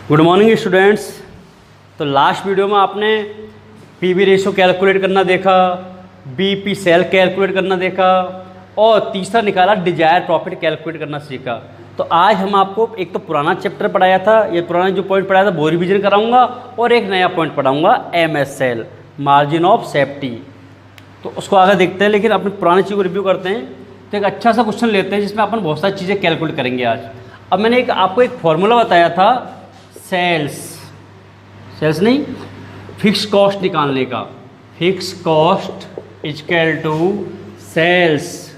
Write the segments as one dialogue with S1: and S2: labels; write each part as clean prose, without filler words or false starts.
S1: Good morning students. तो last video में आपने पीवी रेशो कैलकुलेट करना देखा, बीपी सेल कैलकुलेट करना देखा और तीसरा निकाला डिजायर प्रॉफिट कैलकुलेट करना सीखा। तो आज हम आपको एक तो पुराना चैप्टर पढ़ाया था, ये पुराना जो पॉइंट पढ़ाया था वो रिवीजन कराऊंगा और एक नया पॉइंट पढ़ाऊंगा MS sale, margin of safety. तो उसको आगे देखते हैं, लेकिन अपने पुराने चीज़ को रिव्यू करते हैं। तो एक अच्छा सा क्वेश्चन लेते हैं जिसमें अपन बहुत सारी चीज़ें कैलकुलेट करेंगे आज। अब मैंने आपको एक फॉर्मूला बताया था सेल्स नहीं, फिक्स कॉस्ट निकालने का। Fix cost equal to sales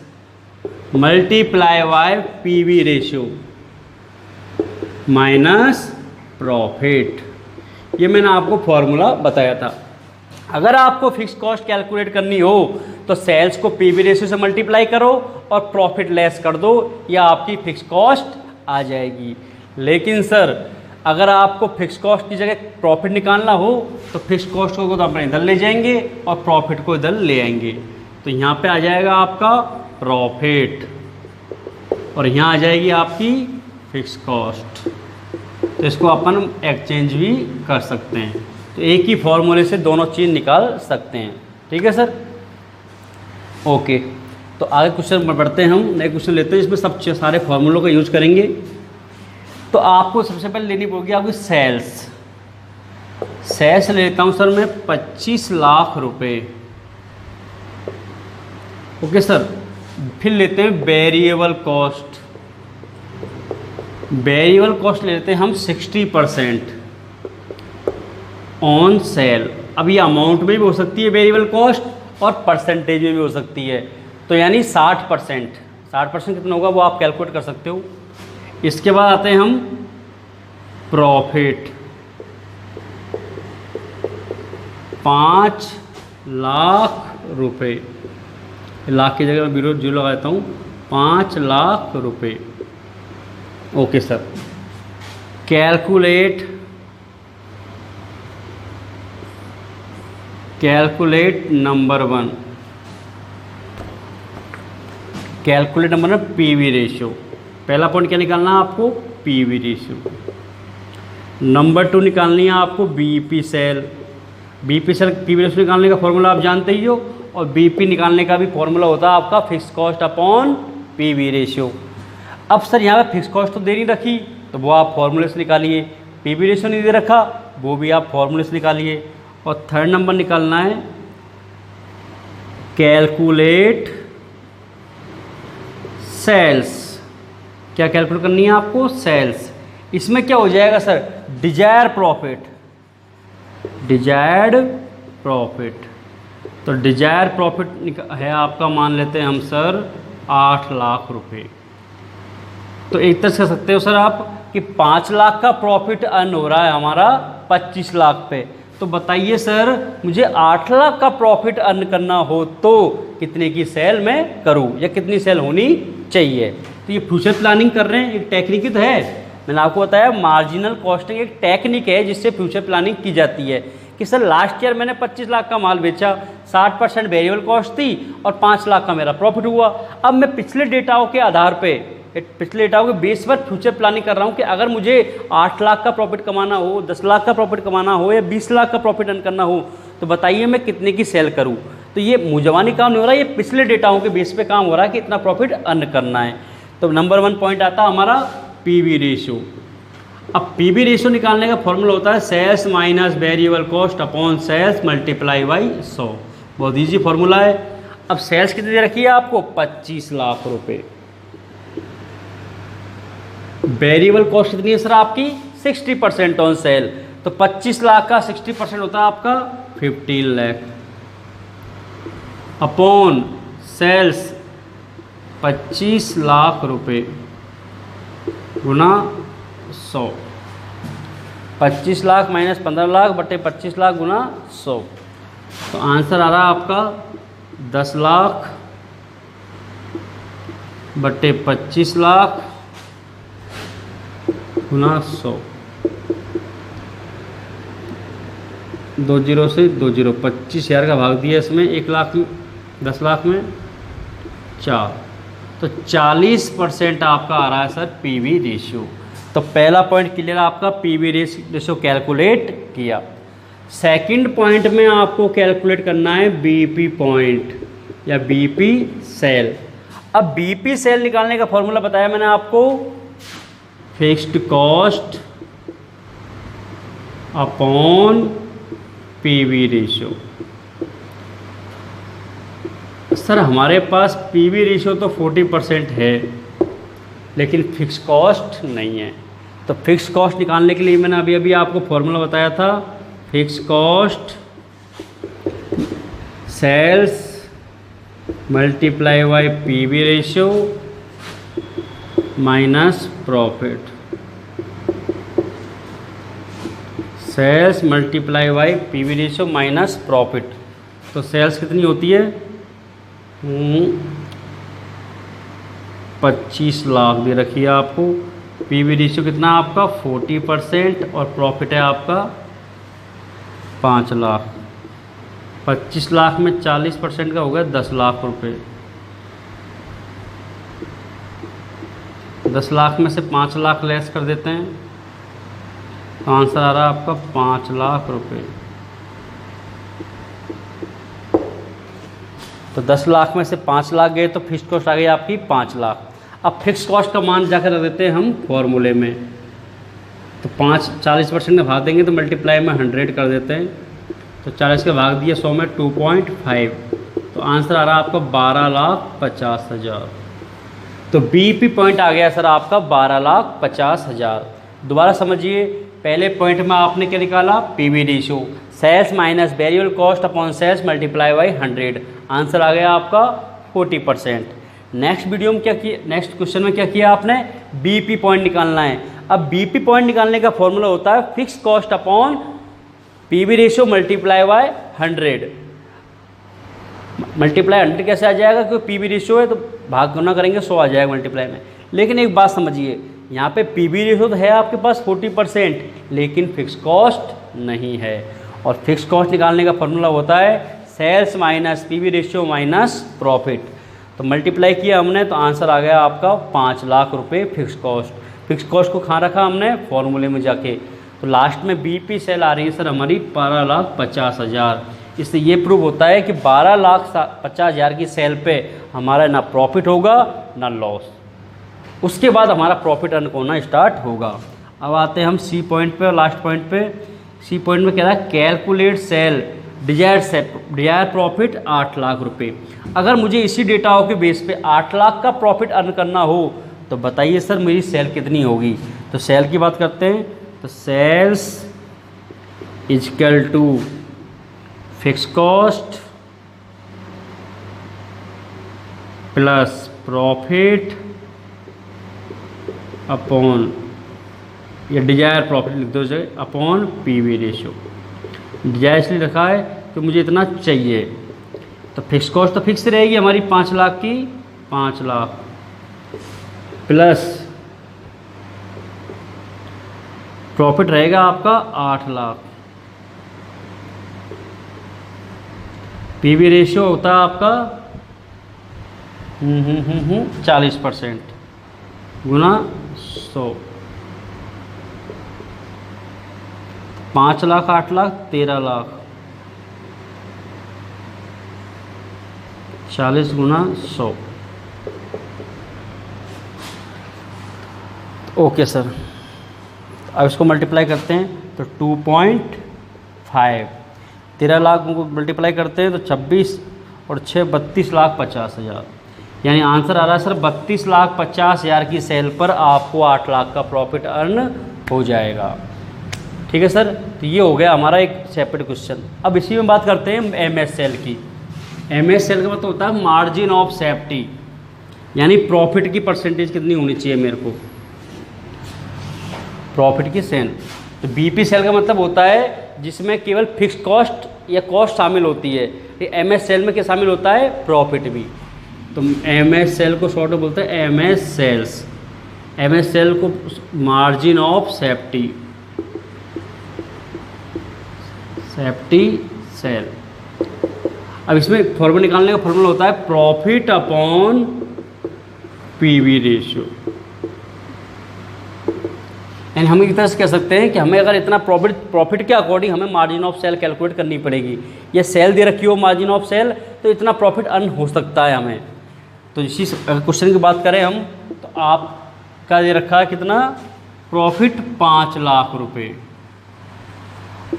S1: multiply by PV ratio minus profit. ये मैंने आपको फॉर्मूला बताया था। अगर आपको फिक्स कॉस्ट कैलकुलेट करनी हो तो सेल्स को पीवी रेशियो से मल्टीप्लाई करो और प्रॉफिट लेस कर दो, या आपकी फिक्स कॉस्ट आ जाएगी। लेकिन सर अगर आपको फिक्स कॉस्ट की जगह प्रॉफिट निकालना हो तो फिक्स कॉस्ट को तो अपने इधर ले जाएंगे और प्रॉफिट को इधर ले आएंगे। तो यहाँ पे आ जाएगा आपका प्रॉफिट और यहाँ आ जाएगी आपकी फिक्स कॉस्ट। तो इसको अपन एक्सचेंज भी कर सकते हैं। तो एक ही फॉर्मूले से दोनों चीज़ निकाल सकते हैं। ठीक है सर, ओके। तो आगे क्वेश्चन बढ़ते हैं, हम नए क्वेश्चन लेते हैं जिसमें सब सारे फॉर्मूलों का यूज करेंगे। तो आपको सबसे पहले लेनी पड़ेगी आपकी सेल्स लेता हूँ सर मैं 25 लाख रुपए। ओके सर, फिर लेते हैं वेरिएबल कॉस्ट। वेरिएबल कॉस्ट लेते हैं हम 60% ऑन सेल। अब ये अमाउंट में भी हो सकती है वेरिएबल कॉस्ट और परसेंटेज में भी हो सकती है। तो यानी 60%। 60% कितना होगा वो आप कैलकुलेट कर सकते हो। इसके बाद आते हैं हम प्रॉफिट। 5 लाख रुपए, लाख की जगह मैं जीरो लगा देता हूँ, 5 लाख रुपए। Okay sir, calculate number 1। Calculate number 1 PV ratio. पहला पॉइंट क्या निकालना है आपको? PV ratio. नंबर 2 निकालनी है आपको BP sale. BP sale PV ratio निकालने का फॉर्मूला आप जानते ही हो, और बीपी निकालने का भी फॉर्मूला होता है आपका fix cost upon PV ratio. अब सर यहाँ पे फिक्स कॉस्ट तो दे नहीं रखी, तो वो आप फॉर्मूले से निकालिए। पीवी रेशियो नहीं दे रखा, वो भी आप फॉर्मूले से निकालिए। और थर्ड नंबर निकालना है कैलकुलेट सेल्स। क्या कैलकुलेट करनी है आपको? सेल्स। इसमें क्या हो जाएगा सर? Desired profit. तो डिजायर्ड प्रॉफिट है आपका, मान लेते हैं हम सर 8 लाख रुपए। तो एक तरह से कह सकते हो सर आप कि 5 लाख का प्रॉफिट अर्न हो रहा है हमारा 25 लाख पे। तो बताइए सर, मुझे 8 लाख का प्रॉफिट अर्न करना हो तो कितने की सेल मैं करूं, या कितनी सेल होनी चाहिए? तो ये फ्यूचर प्लानिंग कर रहे हैं, एक टेक्निक तो है। मैंने आपको बताया मार्जिनल कॉस्टिंग एक टेक्निक है जिससे फ्यूचर प्लानिंग की जाती है। कि सर लास्ट ईयर मैंने 25 लाख का माल बेचा, 60% वेरिएबल कॉस्ट थी और 5 लाख का मेरा प्रॉफिट हुआ। अब मैं पिछले डेटाओं के आधार पे, पिछले डेटाओं के बेस पर फ्यूचर प्लानिंग कर रहा हूँ कि अगर मुझे 8 लाख का प्रॉफिट कमाना हो, 10 लाख का प्रॉफिट कमाना हो या 20 लाख का प्रॉफिट अर्न करना हो, तो बताइए मैं कितने की सेल करूँ। तो ये मुजवानी काम नहीं हो रहा, ये पिछले डेटाओं के बेस पे काम हो रहा है कि इतना प्रॉफिट अर्न करना है। तो नंबर 1 पॉइंट आता है हमारा पीवी रेशियो। अब पीवी रेशियो निकालने का फॉर्मूला होता है sales minus variable cost upon sales multiply by 100। बहुत ईजी फॉर्मूला है। अब सेल्स कितनी दे रखी है आपको? 25 लाख रुपए। वेरिएबल कॉस्ट कितनी है सर आपकी? 60% ऑन सेल। तो 25 लाख का 60% होता है आपका 15 लाख अपॉन सेल्स 25 लाख रुपए गुना 100। 25 लाख माइनस 15 लाख बटे 25 लाख गुना 100। तो आंसर आ रहा है आपका 10 लाख बटे 25 लाख गुना 100। 2 जीरो से 2 जीरो, 25,000 का भाग दिया इसमें 1 लाख में, 10 लाख में 4। तो 40% आपका आ रहा है सर पीवी रेशियो। तो तो पहला पॉइंट क्लियर, आपका पीवी रेशियो कैलकुलेट किया। सेकंड पॉइंट में आपको कैलकुलेट करना है बीपी पॉइंट या बीपी सेल। अब बीपी सेल निकालने का फॉर्मूला बताया मैंने आपको, fixed cost upon PV ratio. Sir हमारे पास पीवी रेशियो तो 40% है लेकिन फिक्स कॉस्ट नहीं है, तो फिक्स कॉस्ट निकालने के लिए मैंने अभी अभी आपको फॉर्मूला बताया था, fix cost sales multiply by PV ratio minus profit. Sales multiply by PV ratio minus profit. तो सेल्स कितनी होती है, 25 लाख दे रखी है आपको। पीवी रेशियो कितना आपका 40% और प्रॉफिट है आपका 5 लाख। 25 लाख में 40% का हो गया 10 लाख रुपए। 10 लाख में से 5 लाख लेस कर देते हैं तो आंसर आ रहा है आपका 5 लाख रुपए। तो 10 लाख में से 5 लाख गए तो फिक्स कॉस्ट आ गई आपकी 5 लाख। अब फिक्स कॉस्ट का मान जाकर रख देते हैं हम फॉर्मूले में, तो 40% में भाग देंगे तो मल्टीप्लाई में 100 कर देते हैं, तो 40 का भाग दिया 100 में 2.5, तो आंसर आ रहा है आपका 12,50,000। तो बीपी पॉइंट आ गया सर आपका 12,50,000। दोबारा समझिए, पहले पॉइंट में आपने क्या निकाला, PV ratio, sales minus variable cost upon sales multiply by 100, answer आ गया आपका 40%। नेक्स्ट वीडियो में क्या किया, नेक्स्ट क्वेश्चन में क्या किया आपने, बीपी पॉइंट निकालना है। अब बीपी पॉइंट निकालने का फॉर्मूला होता है fix cost upon PV ratio multiply by 100। Multiply 100 कैसे आ जाएगा, क्योंकि पीवी रेशियो है तो भाग गुना करेंगे 100 आ जाएगा मल्टीप्लाई में। लेकिन एक बात समझिए, यहाँ पे पीवी रेशियो तो है आपके पास 40%, लेकिन फिक्स कॉस्ट नहीं है, और फिक्स कॉस्ट निकालने का फॉर्मूला होता है sales minus PV ratio minus profit. तो मल्टीप्लाई किया हमने तो आंसर आ गया आपका 5 लाख रुपए फिक्स कॉस्ट। फिक्स कॉस्ट को कहाँ रखा हमने, फॉर्मूले में जाके, तो लास्ट में बीपी सेल आ रही है सर हमारी 12,50,000। इससे ये प्रूव होता है कि 12,50,000 की सेल पे हमारा ना प्रॉफिट होगा ना लॉस, उसके बाद हमारा प्रॉफिट अर्न होना स्टार्ट होगा। अब आते हैं हम सी पॉइंट पे और लास्ट पॉइंट पे। सी पॉइंट में कह रहा है calculate sale desired profit 8 lakh रुपए। अगर मुझे इसी डेटाओं के बेस पे 8 लाख का प्रॉफिट अर्न करना हो तो बताइए सर मेरी सेल कितनी होगी। तो सेल की बात करते हैं, तो sales equal to fix cost plus profit upon, या डिजायर प्रॉफिट लिख दो जगह, अपॉन पीवी रेशियो। डिजायर इसलिए रखा है कि मुझे इतना चाहिए, तो फिक्स कॉस्ट तो फिक्स रहेगी हमारी 5 लाख की, 5 लाख प्लस प्रॉफिट रहेगा आपका 8 लाख। पीवी रेशियो होता है आपका 40% गुना 100। 5 लाख 8 लाख 13 लाख, 40 गुना 100। ओके सर, अब इसको मल्टीप्लाई करते हैं तो 2.5, 13 लाख को मल्टीप्लाई करते हैं तो 26 और 6 32,50,000, यानी आंसर आ रहा है सर 32,50,000 की सेल पर आपको 8 लाख का प्रॉफिट अर्न हो जाएगा। ठीक है सर, तो ये हो गया हमारा एक सेपरेट क्वेश्चन। अब इसी में बात करते हैं एमएस सेल की। एमएस सेल का मतलब होता है मार्जिन ऑफ सेफ्टी, यानी प्रॉफिट की परसेंटेज कितनी होनी चाहिए मेरे को, प्रॉफिट की सेल। तो बीपी सेल का मतलब होता है जिसमें केवल फिक्स कॉस्ट या कॉस्ट शामिल होती है। एमएस सेल में क्या शामिल होता है, प्रॉफिट भी। तो एमएस सेल को शॉर्ट में बोलते हैं एमएस सेल्स। एमएस सेल को मार्जिन ऑफ सेफ्टी सेल। अब इसमें फॉर्मूला निकालने का फॉर्मूला होता है प्रॉफिट अपॉन पीवी रेशियो। यानी हम एक तरह से कह सकते हैं कि हमें अगर इतना प्रॉफिट के अकॉर्डिंग हमें मार्जिन ऑफ सेल कैलकुलेट करनी पड़ेगी। ये सेल दे रखी हो मार्जिन ऑफ सेल, तो इतना प्रॉफिट अर्न हो सकता है हमें। तो इसी क्वेश्चन की बात करें हम, तो आपका दे रखा है कितना प्रॉफिट 5 लाख रुपए,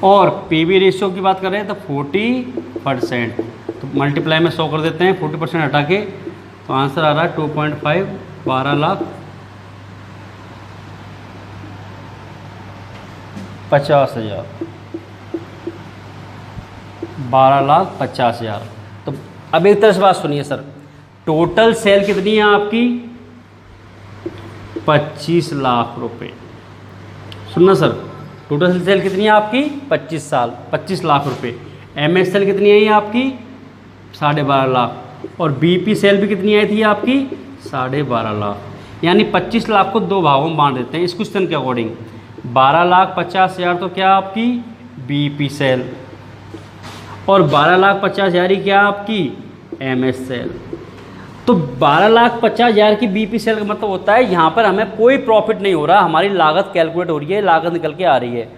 S1: और पीवी रेशियो की बात करें तो 40%। तो मल्टीप्लाई में 100 कर देते हैं, 40% हटा के, तो आंसर आ रहा है 2.5, 12,50,000, 12,50,000। तो अब एक तरह से बात सुनिए सर, टोटल सेल कितनी है आपकी 25 लाख रुपए। सुनना सर, टोटल सेल कितनी है आपकी 25 लाख रुपए। एमएस सेल कितनी आई आपकी 12.5 लाख, और बीपी सेल भी कितनी आई थी आपकी 12.5 लाख। यानी 25 लाख को दो भागों में बांट देते हैं इस क्वेश्चन के अकॉर्डिंग। 12,50,000 तो क्या आपकी बीपी सेल, और 12,50,000 ही क्या आपकी एमएस सेल। तो 12,50,000 की बीपी सेल का मतलब होता है यहाँ पर हमें कोई प्रॉफिट नहीं हो रहा, हमारी लागत कैलकुलेट हो रही है, लागत निकल के आ रही है।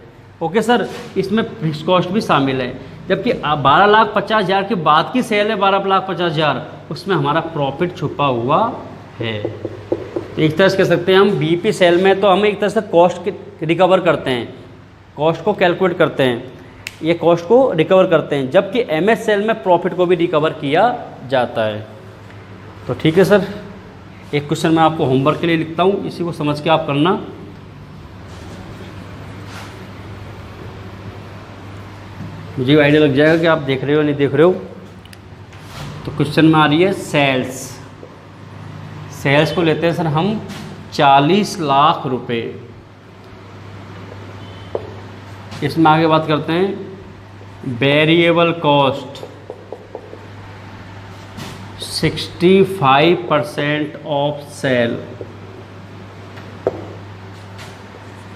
S1: ओके सर, इसमें फिक्स कॉस्ट भी शामिल है। जबकि 12,50,000 के बाद की सेल है 12,50,000, उसमें हमारा प्रॉफिट छुपा हुआ है। तो एक तरह से कह सकते हैं हम बीपी सेल में तो हम एक तरह से कॉस्ट रिकवर करते हैं, कॉस्ट को कैलकुलेट करते हैं, ये कॉस्ट को रिकवर करते हैं, जबकि एमएस सेल में प्रॉफिट को भी रिकवर किया जाता है। तो ठीक है सर, एक क्वेश्चन मैं आपको होमवर्क के लिए लिखता हूँ, इसी को समझ के आप करना। मुझे आइडिया लग जाएगा कि आप देख रहे हो नहीं देख रहे हो। तो क्वेश्चन में आ रही है सेल्स। सेल्स को लेते हैं सर हम 40 लाख रुपए। इसमें आगे बात करते हैं variable cost 65% of sale,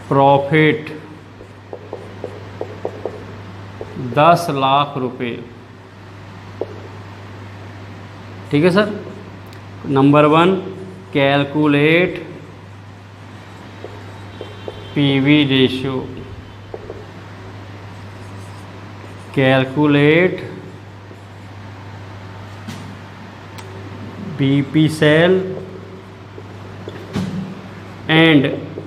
S1: profit 10 lakh रुपए। ठीक है sir. Number 1, calculate PV ratio, calculate BP sale and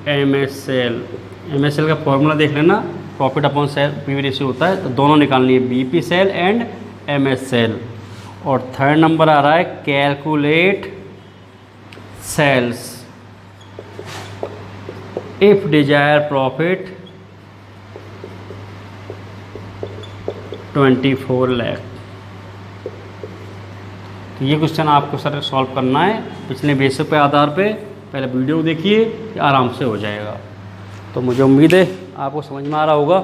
S1: MS sale. MS sale का फॉर्मूला देख लेना, profit upon sale PV ratio होता है, तो दोनों निकालनी है, BP sale and MS sale. और थर्ड नंबर आ रहा है calculate sales if desired profit 24 lakh. तो ये क्वेश्चन आपको सर सॉल्व करना है पिछले बेसिक पे आधार पे। पहले वीडियो देखिए, आराम से हो जाएगा। तो मुझे उम्मीद है आपको समझ में आ रहा होगा।